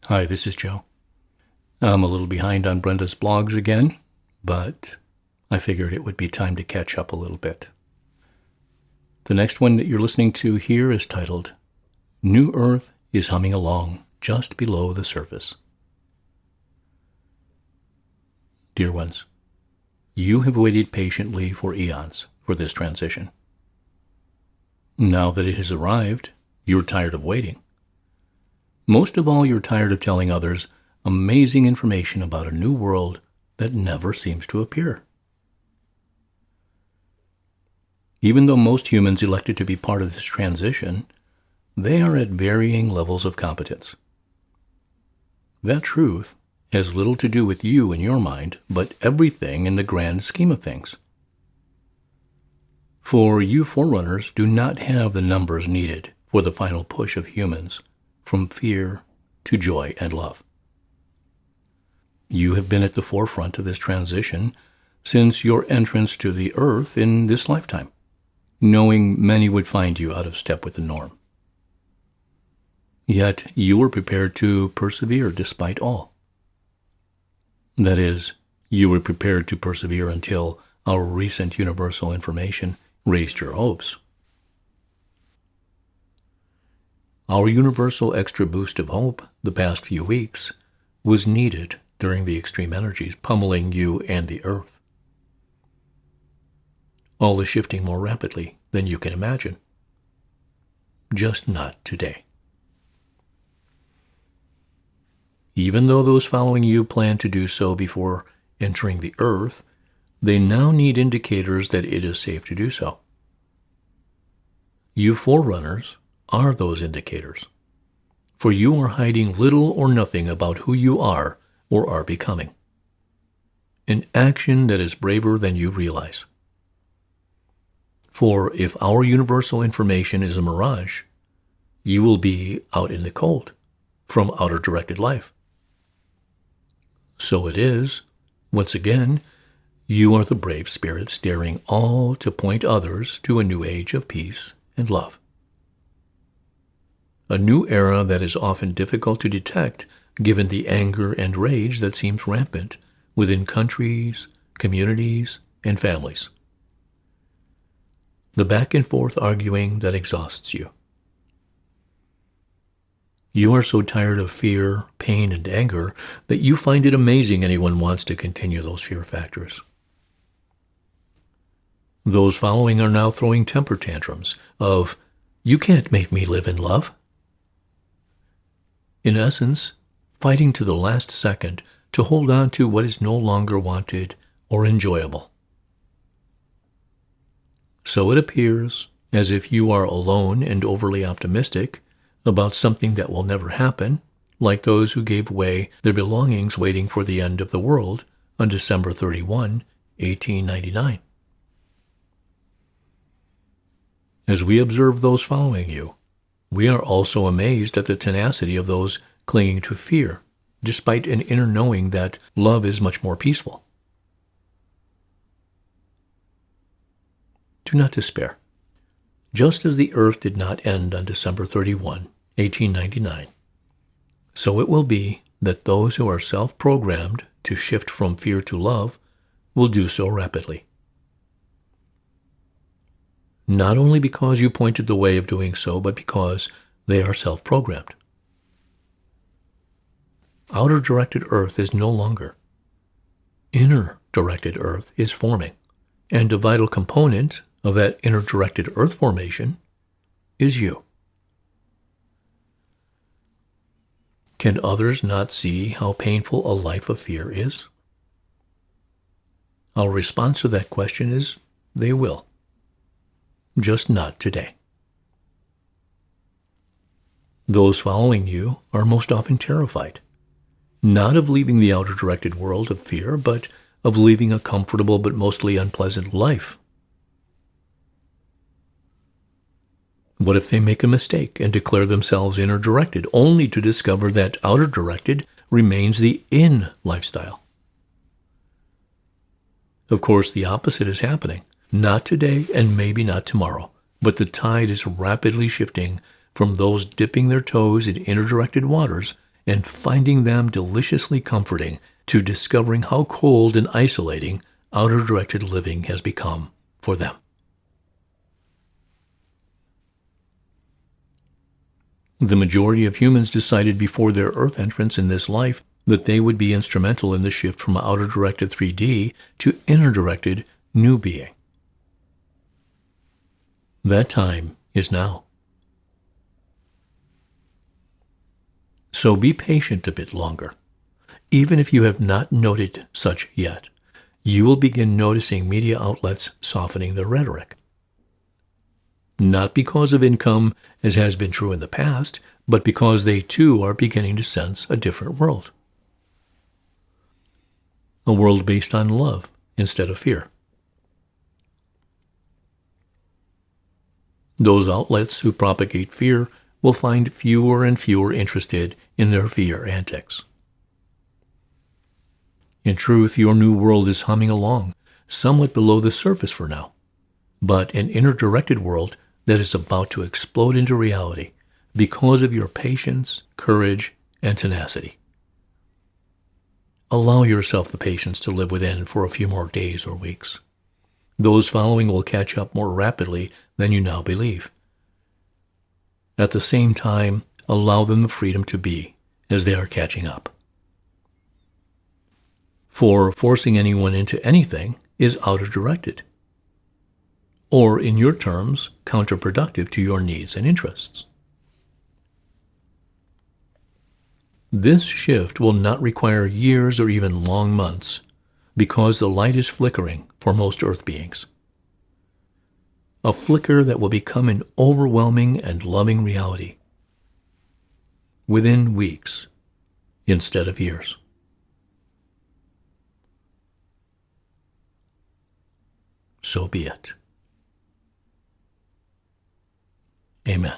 Hi, this is Joe. I'm a little behind on Brenda's blogs again, but I figured it would be time to catch up a little bit. The next one that you're listening to here is titled, New Earth is Humming Along Just Below the Surface. Dear ones, you have waited patiently for eons for this transition. Now that it has arrived, you're tired of waiting. Most of all, you're tired of telling others amazing information about a new world that never seems to appear. Even though most humans elected to be part of this transition, they are at varying levels of competence. That truth has little to do with you in your mind, but everything in the grand scheme of things. For you forerunners do not have the numbers needed for the final push of humans from fear to joy and love. You have been at the forefront of this transition since your entrance to the earth in this lifetime, knowing many would find you out of step with the norm. Yet you were prepared to persevere despite all. That is, you were prepared to persevere until our recent universal information raised your hopes. Our universal extra boost of hope the past few weeks was needed during the extreme energies pummeling you and the earth. All is shifting more rapidly than you can imagine. Just not today. Even though those following you plan to do so before entering the earth, they now need indicators that it is safe to do so. You forerunners are those indicators, for you are hiding little or nothing about who you are or are becoming. An action that is braver than you realize. For if our universal information is a mirage, you will be out in the cold from outer directed life. So it is, once again, you are the brave spirits daring all to point others to a new age of peace and love. A new era that is often difficult to detect given the anger and rage that seems rampant within countries, communities, and families. The back and forth arguing that exhausts you. You are so tired of fear, pain, and anger that you find it amazing anyone wants to continue those fear factors. Those following are now throwing temper tantrums of, you can't make me live in love. In essence, fighting to the last second to hold on to what is no longer wanted or enjoyable. So it appears as if you are alone and overly optimistic about something that will never happen, like those who gave away their belongings waiting for the end of the world on December 31, 1899. As we observe those following you, we are also amazed at the tenacity of those clinging to fear, despite an inner knowing that love is much more peaceful. Do not despair. Just as the earth did not end on December 31, 1899, so it will be that those who are self-programmed to shift from fear to love will do so rapidly. Not only because you pointed the way of doing so, but because they are self-programmed. Outer directed earth is no longer. Inner directed earth is forming, and a vital component of that inner directed earth formation is you. Can others not see how painful a life of fear is? Our response to that question is, they will. Just not today. Those following you are most often terrified, not of leaving the outer directed world of fear, but of leaving a comfortable but mostly unpleasant life. What if they make a mistake and declare themselves inner directed, only to discover that outer directed remains the in lifestyle? Of course, the opposite is happening. Not today and maybe not tomorrow, but the tide is rapidly shifting from those dipping their toes in inner directed waters and finding them deliciously comforting, to discovering how cold and isolating outer-directed living has become for them. The majority of humans decided before their Earth entrance in this life that they would be instrumental in the shift from outer-directed 3D to inner-directed new being. That time is now. So be patient a bit longer. Even if you have not noted such yet, you will begin noticing media outlets softening their rhetoric. Not because of income, as has been true in the past, but because they too are beginning to sense a different world. A world based on love instead of fear. Those outlets who propagate fear will find fewer and fewer interested in their fear antics. In truth, your new world is humming along, somewhat below the surface for now, but an inner-directed world that is about to explode into reality because of your patience, courage, and tenacity. Allow yourself the patience to live within for a few more days or weeks. Those following will catch up more rapidly than you now believe. At the same time, allow them the freedom to be as they are catching up. For forcing anyone into anything is outer-directed, or in your terms, counterproductive to your needs and interests. This shift will not require years or even long months, because the light is flickering for most Earth beings. A flicker that will become an overwhelming and loving reality within weeks instead of years. So be it. Amen.